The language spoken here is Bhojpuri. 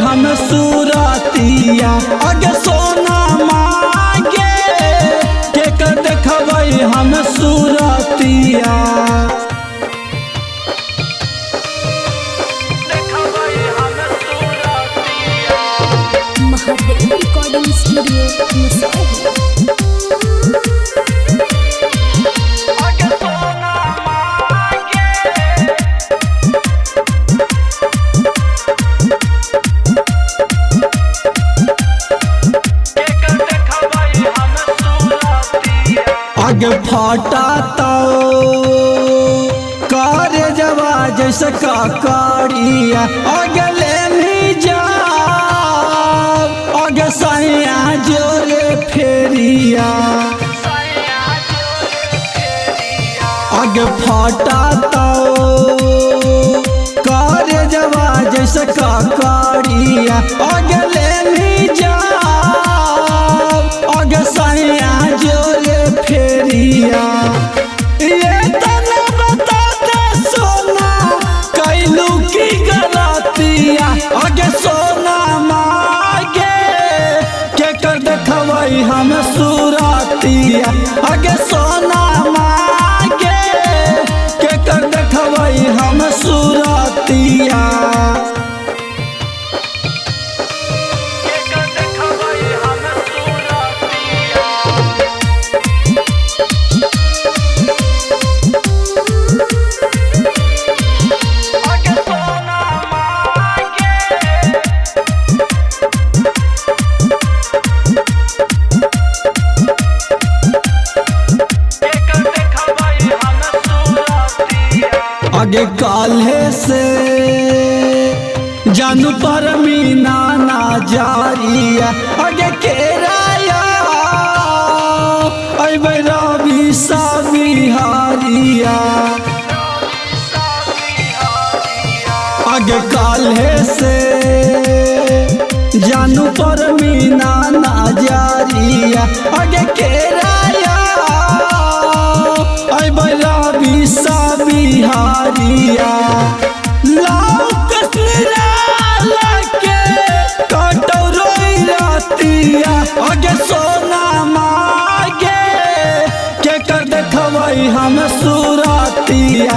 हम सूरतिया आगे सोना मांगे के कर देखबै हम सूरतिया महादेव रिकॉर्डिंग स्टूडियो मुसहरी। आगे फाटा तो कार जवा जैसे काकड़िया आगे ले भी जा आगे सैया जोरे फेरिया आगे फाटा तो कार जवा जैसे काकड़िया आगे ले भी जा आगे सैया जोरे फेरिया ये तना बता दे सोना कैलू की गलतिया आगे सोना मांगे के कर देखबै हम सूरतिया आगे सोना मांगे के कर देखबै हम सूरतिया आगे काल्हे से जानू पर मीना ना जारिया आगे केराया अबे रवि सा बिहारिया आगे काल्हे से जानू पर मीना ना जारिया आगे केराया अबे रवि सा बिहारिया लाओ कसरा लके कटोरो रातिया आगे सोना मांगे के कर देखबै हम सूरतिया